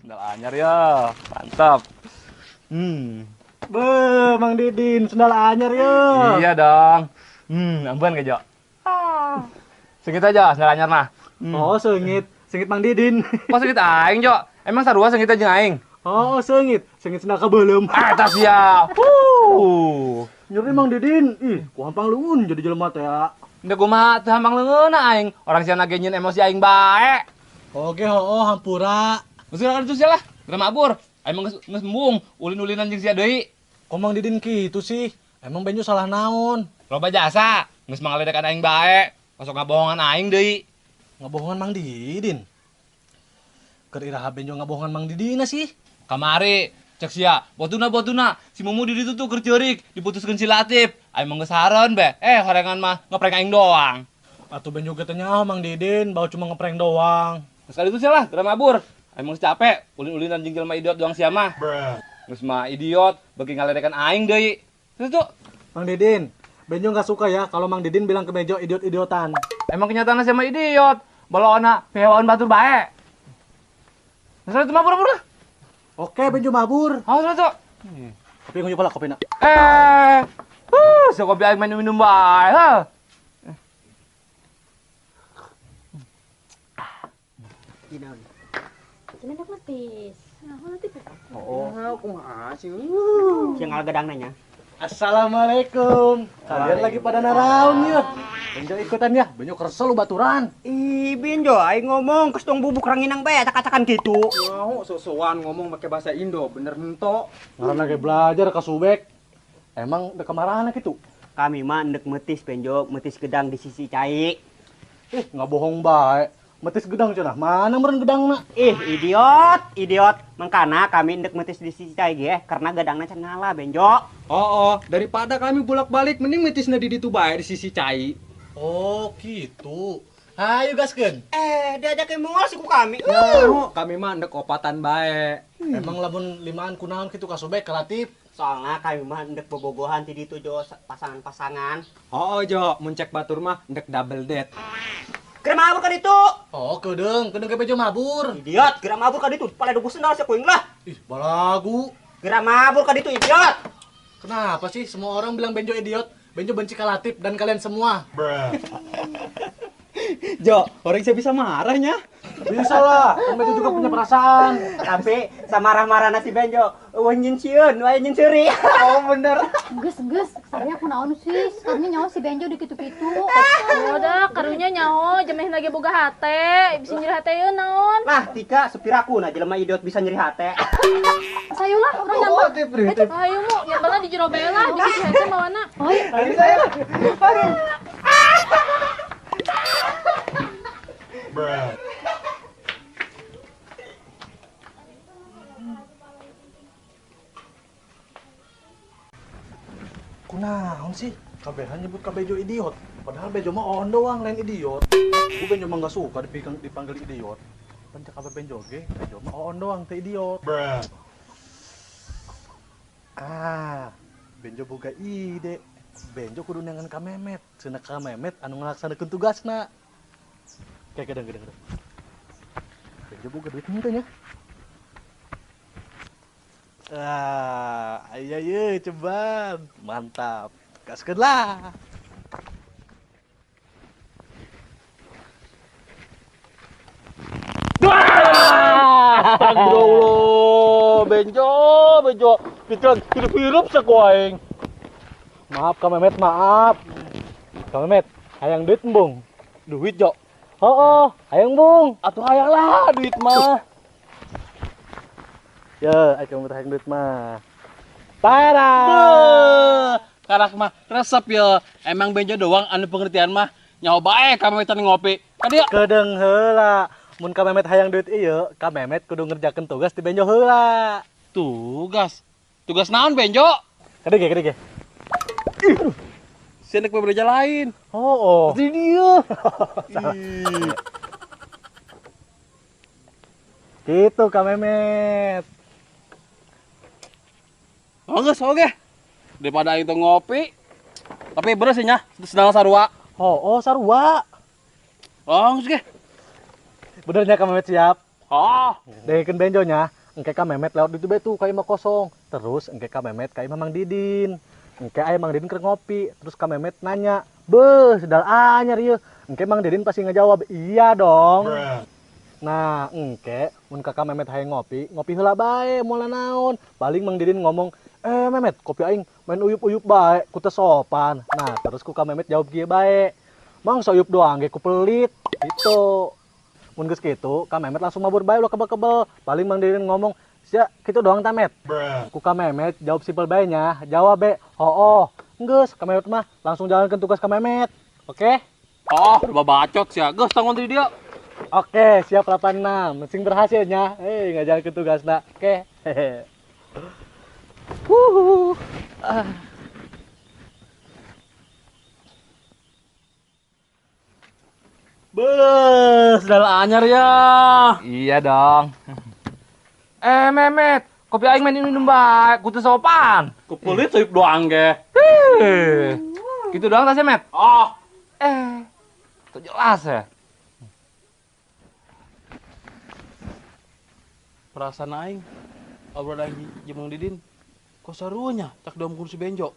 Sendal anyar ya, mantap. Be, Mang Didin, sendal anyar ya. Iya dong. Ampun gak, Jo? Sengit aja sendal anyar nah. Oh, sengit Mang Didin. Kok sengit aing, Jo? Emang sarua sengit aja aing. Oh, sengit sendal kabelum. Tas ya. Nyeri Mang Didin, ku hampang luun jadi jelema teh ya. Nda kumaha teu hampang leungeuna aing. Orang sia nagenyeun emosi aing bae. Oke, hampura. Geus urang atuh sia lah, geura mabur. Aing mah geus embung, ulin-ulinan jeung sia deui. Kok Mang Didin gitu sih? Emang Benjo salah naon? Loba jasa, geus mangaledekan aing bae. Kosok ngabohongan aing deui. Ngabohongan Mang Didin. Keur iraha Benjo ngabohongan Mang Didin sih. Kamari cek sia, botuna si Mumu di ditu tuh keur ceurik, diputuskeun si Latif. Aing mah geus hareun be. Horengan mah ngeprank aing doang. Atuh Benjo ge teh nyaho Mang Didin, bawa cuma ngeprank doang. Geus kali itu sia lah, geura mabur. Aing mah geus capek, ulin-ulinan jeung jelema idiot doang sia mah. Geus mah idiot, beuki ngaledekan aing deui. Terus tuh, Mang Didin, Benjo nggak suka ya kalau Mang Didin bilang ke Benjo idiot-idiotan. emang kenyataannya sama idiot. Boloona pehewan batur bae. Terus itu mabur lah. Oke, Benjo mabur. Awas tuh. Kopi ngunyup lah kopi nak. Kopi aing minum bae, heuh. Ginaon. Cendak letis. Nah, letis. Kumaha sih? Yang gadang nanya. Assalamualaikum. Kalian lagi pada naraon ya? Benjo ikutan ya. Benjo kersel lu baturan. Ih, Benjo, aing ngomong kes tong bubuk ranginang bae acak-acakan gitu. Mau sosokan ngomong pakai bahasa Indo, bener hento. Karena lagi belajar ke Subek. Emang udah kemarahan gitu? Kami mah ndek metis Benjo, metis gedang di sisi cai. Nggak bohong baik. Metis gedang cenah. Mana meureun gedangna? Idiot. Mangkana kami ndek metis di sisi cai ge karena gadangna can ngalah Benjo. Oh, daripada kami bolak-balik mending metisna di ditu bae di sisi cai. Oh, gitu. Ayo gaskeun. Diajakin mongol sih ku kami. Kami mah ndek opatan bae. Emang lamun limaan kunaon kitu ka Subek relatif. Soalnya kami mah ndek bobogohan di ditu jo pasangan-pasangan. Oh, Jo, muncek batur mah ndek double date. Geura mabur ka ditu. Oh, kedeung ke Benjo mabur. Idiot, geura mabur ka ditu. Pala dugu sendal sia kuing lah. Ih, balagu. Geura mabur ka ditu, idiot. Kenapa sih semua orang bilang Benjo idiot? Benjo benci ka Latif dan kalian semua. Jo, orang saya bisa marahnya. Bisa lah, kan Benjo juga punya perasaan. Tapi samarah-marah nasi Benjo, wanyin sieun, wanyin seuri. Oh, bener. Geus, saya kunaon sih? Sekarang nyawa si Benjo di kitu-kitu. Udah, karunya nyaho, jemeh lagi boga hate, bisa nyeri hate yeun naon? Lah, Tika supiraku nah jelema idiot bisa nyeri hate. Sayulah, urang nyambut. Ayo mu, nyambelna di jero belah, di sisi hate mawana. Oh, Kunaon sih? Kabehan nyebut ka Benjo idiot. Padahal Benjo mah on doang lain idiot. Gue Benjo mah gak suka dipanggil idiot. Pencak kabe Benjo ge, Benjo mah on doang teh idiot. Benjo boga ide. Benjo kudu nengan ka Memet. Cenah ka Memet anu ngalaksanakeun tugasna. Kayak gedeng. Benjo boga duit henteu nya. Ayo coba. Mantap. Gaskeun lah. Astagfirullah, Benjo, pikiran hirup-hirup sakuaing. Maaf Kang Memet, maaf. Kang Memet, hayang duit embung. Duit, Jo. Hayang bung. Atuh hayang lah duit mah. Ya, ayo kamu hayang duit mah. Tara. Karak mah resep ya. Emang Benjo doang anu pengertian mah nyaho bae kami tadi ngopi. Tadi Kedeung heula. Mun Kang Memet hayang duit ieu, Kang Memet kudu ngerjakeun tugas di Benjo heula. tugas. Tugas naon Benjo? Kede ge. Sendek beberapa lain. Oh. Di dia. Gitu Kang Memet. Oke. Daripada itu ngopi. Tapi bener sih nya, sedang sarua. Oh, sarua. Oh, oke. Benernya Kang Memet siap. Oh, Dekeun benjonya. engke ka Memet lewat di tuh ka imah kosong. Terus engke ka Memet ka imah Mang Didin. Engke aya Mang Didin keur ngopi, terus ka Memet nanya, "Beuh, sedal anyar ieu." Engke Mang Didin pasti ngejawab, "Iya dong." Nah, engke mun Kakak Memet hayang ngopi, ngopi heula bae moal naon. Paling Mang Didin ngomong, Memet, kopi aing main uyup-uyup bae, ku teu sopan." Nah, terus ku Kak Memet jawab kieu bae, "Mang soyup doang ge ku pelit." Gitu. Mun geus kitu, Kak Memet langsung mabur bae ulah kebel-kebel. Paling Mang Didin ngomong, "Sia, kitu doang ta, Met?" Ku Kak Memet jawab simpel bae nya, jawab be, "Oh, geus." Kak Memet mah langsung jalankeun tugas Kak Memet. Oke? Oh, udah bacot sih ya. Gus, tanggung di dia. Oke, siap 86. Sing berhasilnya. Ngajarin tugasna. Oke. Hehe. Wuhu. Beuh, sedal anyar ya. Iya dong. Memet, kopi aing main minum bae, ku teu sopan. Kepelit soyup doang ge. Gitu doang tasnya, Met. Oh, Tuh jelas ya. perasaan aing. Obrol lagi jeung Didin. Kok serunya tak dom kursi benjo.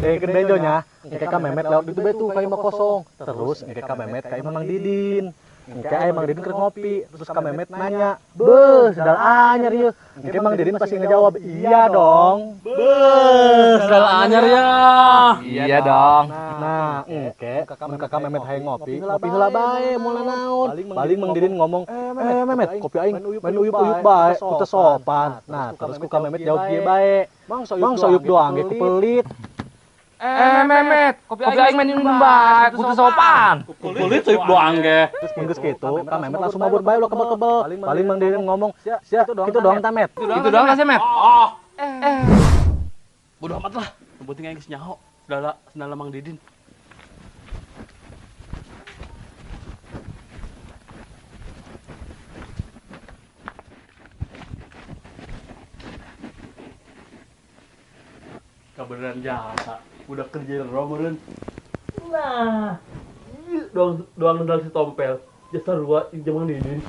Ke benjonya, engke Kak Memet lewat di tuh ka imah kosong. Terus engke Kak Memet ka imah Mang Didin. Engke aya Mang Didin keur ngopi, terus Kak Memet nanya, "Beuh, sedal anyar ieu." Engke Mang Didin pasti ngejawab, "Iya dong." Beuh, sedal anyar ya. Iya dong. Nah, engke mun Kakak Memet hayang ngopi, ngopi heula bae moal naon. Paling Mang Didin ngomong, Memet, kopi aing main uyup-uyup bae, ku teu sopan." Nah, terus ku Kak Memet jawab kieu bae, "Mang soyup doang ge ku pelit." Memet, kopi aing main minum bae, ku teu sopan. Kepelit soyup doang ge. Terus mun geus kitu, Kak Memet langsung mabur bae ulah kebel-kebel. Paling Mang Didin ngomong, "Sia, kitu doang ta, Met." Gitu doang tasnya, Met. Oh. Bodoh amat lah. Yang penting aing geus nyaho. Sendal Mang Didin. Kabeneran jasa. Udah kerja romeren. Nah, doang nendal si tompel. Jasa rua jeung Mang Didin.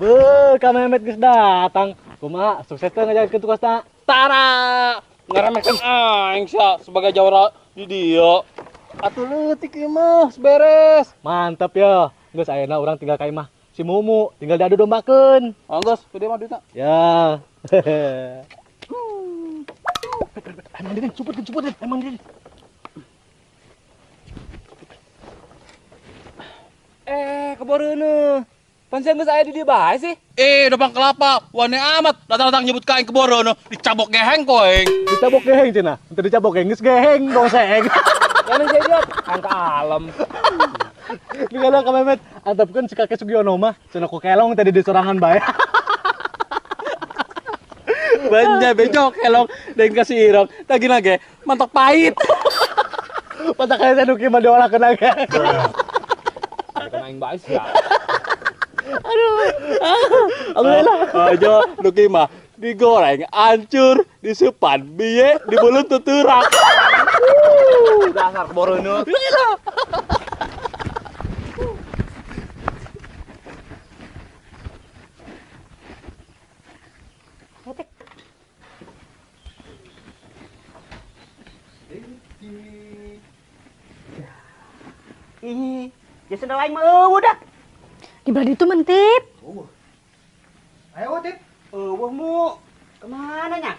Beuh, Kak Memet geus datang. Kumaha, sukses teh ngajalankeun tugasna? Tara, ngeremehkan aing sia sebagai jawara di dia. Atuh leutik ieu mah beres. Mantap ya. Geus ayeuna urang tinggal ka imah si Mumu, tinggal diadu dombakeun. Anggus, gede mah duitna. Ya. Emang Didin, cepet, emang Didin. Keboreuna. Pan sia geus aya di dieu bae sih. Dopang kelapa, wane amat. Datang-datang nyebut kain keborono, dicabok geheng koeng. Dicabok geheng cenah. Ente dicabok geheng, geus geheng dong seng. Kan jadi angka alam. Ninggalna Kak Memet, antepkeun si Kakek Sugiono mah cenah ku kelong tadi di sorangan bae. Banja bejo kelong dan kasih irong. Tagi nage, mantok pahit. Patak kaya teh nuki mah diolahkeun lagi. Kan aing bae sia. Alhamdulillah. Aja nuki mah digoreng, hancur, disupan, biye, dibulut tuturak. Dasar keboreuna. Ih, ya sendal aing mah eueuh dah. Di belah itu mentip. Ayo Tip. Eueuh mu. Kemana nya?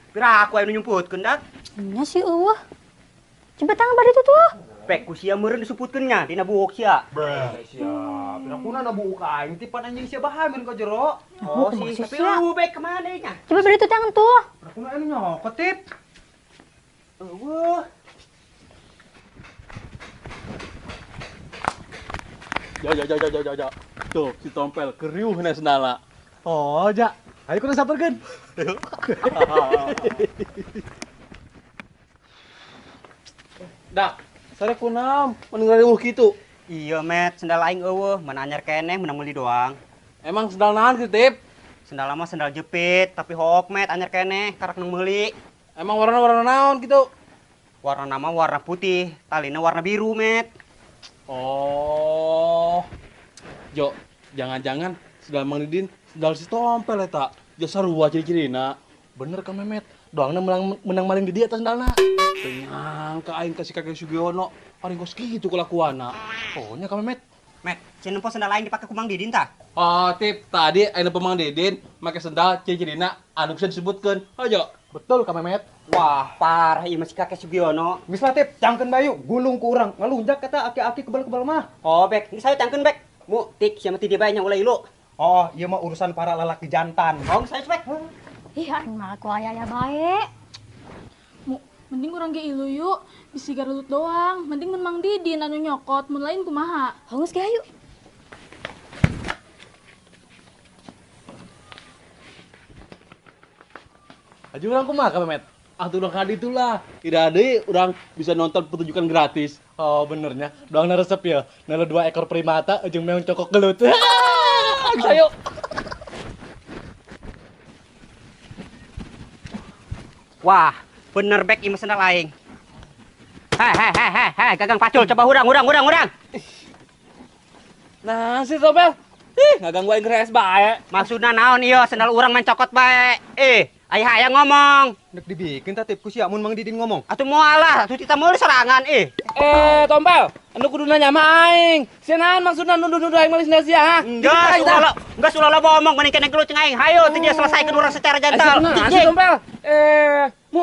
Pira aku anu nyumputkeun dak. Nya sih coba tangan bari itu tuh. Pek ku sia meureun disuputkeun nya dina buuk sia. Siap. Pira kuna na buuk aing tipan anjing sia bahamin ka jero. Oh, si tapi bek kemana nya? Coba bari itu tangan tuh. Pira kuna anu nyokot tip. Eueuh. Ja. Tuh, si tompel keriuh na sendala. Oh, ja. Ayo kudu saperkeun. Dak, sare kunam, mun ngariuh kitu. Iya, Met, sendal aing eueuh, mun anyar keneh menang meuli doang. Emang sendal naon kitu, Tip? Sendal mah sendal jepit, tapi hook Met anyar keneh karak nang meuli. Emang warna naon gitu? Warna nama warna putih, talina warna biru, Met. Oh. Jo, jangan-jangan sendal Mang Didin sendal si tompel eta. Jasa rua ciri-cirina. Bener Kang Mehmet. Doangna menang maling di dia atas sendalna. Tenang, ka aing kasih kakek Sugiono. Paling kos gitu kelakuana. Pokoknya Kang Mehmet. Met, cenah po sendal lain dipakai ku Mang Didin tah? Oh, tip tadi aing Mang Didin make sendal ciri-cirina anu bisa disebutkeun. Ayo. Betul Kang Mehmet. Wah, parah ieu masih kakek Sugiono. Geus lah tip, cangkeun bayu, gulung ku urang. Ngalunjak kata aki-aki kebal-kebal mah. Oh, bek, ini saya tangkeun bek. Mu, tik sia mah ti dia bae nya ulah ilu. Oh, ieu mah urusan para lelaki jantan. Oh, saya bek. Ih, aing mah ku aya bae. Mending urang ge ilu yuk, bisi garudut doang. Mending mun Mang Didin anu nyokot, mun lain kumaha. Hangus ge ayo. Aja urang kumaha Kang Mehmet? Atuh udah kali itulah. Tidak ada orang bisa nonton pertunjukan gratis. Oh benernya. Doangna resep ya. Nala 2 ekor primata jeung meong cokok gelut. Ayo. Wah, bener bek ieu sendal aing. Hei, gagang pacul, coba urang. Nah, si Tompel. Ih, ngaganggu aing geres bae. Maksudna naon ieu sendal urang main cokot bae. Aya hayang ngomong. Nek dibikin tah tip ku sia mun Mang Didin ngomong. Atuh moalah, atuh kita meuli serangan Tompel, anu kudu nanya mah aing. Sieunahan maksudna nuduh-nuduh aing mah sia ha? Enggak sulah ngomong mending kena gelut ceng aing. Hayo teu dia selesaikeun urang secara jantel. Si Tompel.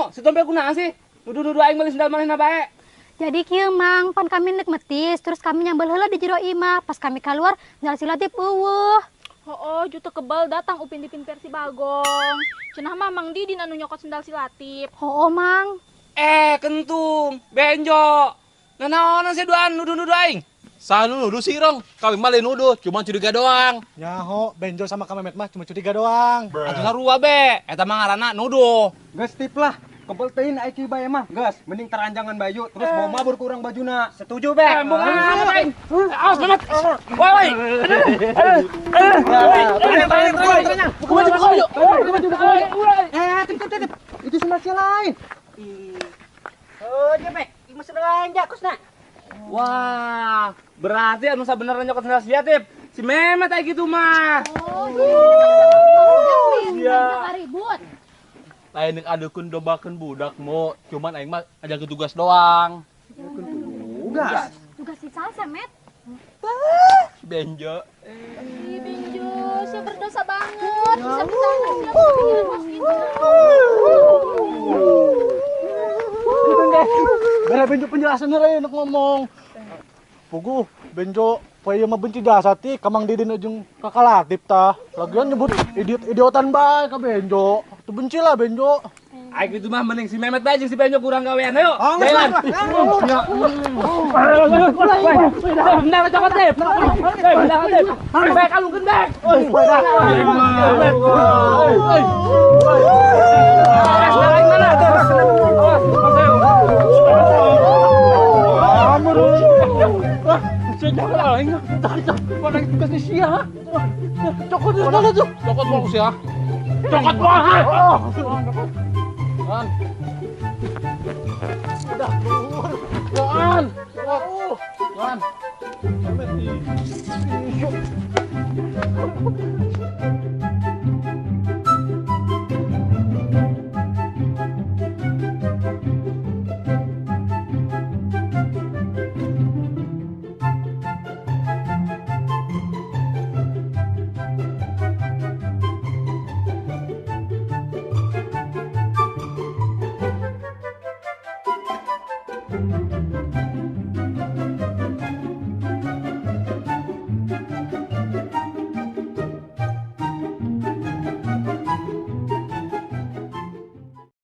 Si Tompel kunaha sih? Nuduh-nuduh aing mah sendal manehna bae. Jadi kieu Mang, pan kami nek metis, terus kami nyambel heula di jero imah. Pas kami keluar, sendal si Latif eueuh. Juta kebal datang Upin Ipin versi Bagong. Cenah mah Mang Didin anu nyokot sendal si Latif. Mang. Kentung, benjo. Nanaonan si duaan nuduh-nuduh aing? Sanu nuduh sih rong. Kami malah nuduh, cuma curiga doang. Nyaho, Benjo sama Kang Mehmet mah cuma curiga doang. Atuh sarua be, eta mah ngaranna nuduh. Geus tip lah. Kebal teuing IQ bae mah. Geus, mending teranjangan bayu terus mau mabur ku urang bajuna. Setuju bek. Awas Mehmet. Woi. Tip. Itu sendal sia lain. Oh, dia bek. Ieu mah sendal lain jakosna. Wah, berarti anu sabenerna nyokot sendal si Latif. Si Mehmet aya gitu mah. Iya. Ribut. Lain nek adeukun dobakeun budak mo, cuman aing mah ada tugas doang. Tugas. Tugas si Salsa, Met. Benjo. Ih, Benjo, sia berdosa banget. Bisa bersalah sia pikiran mas gitu. Bere Benjo penjelasan heula enak ngomong. Puguh, Benjo poe mah benci dasar ti ka Mang Didin jeung Kakak Latif tah. Lagian nyebut idiotan bae ka Benjo. Tuh benci lah Benjo. Aing gitu mah mending si Mehmet bae jeung si Benjo kurang gawean. Ayo. Jalan. Benar cokot deh. Benar deh. Bae kalungkeun bae. Cokot fokus ya. Cokot banget.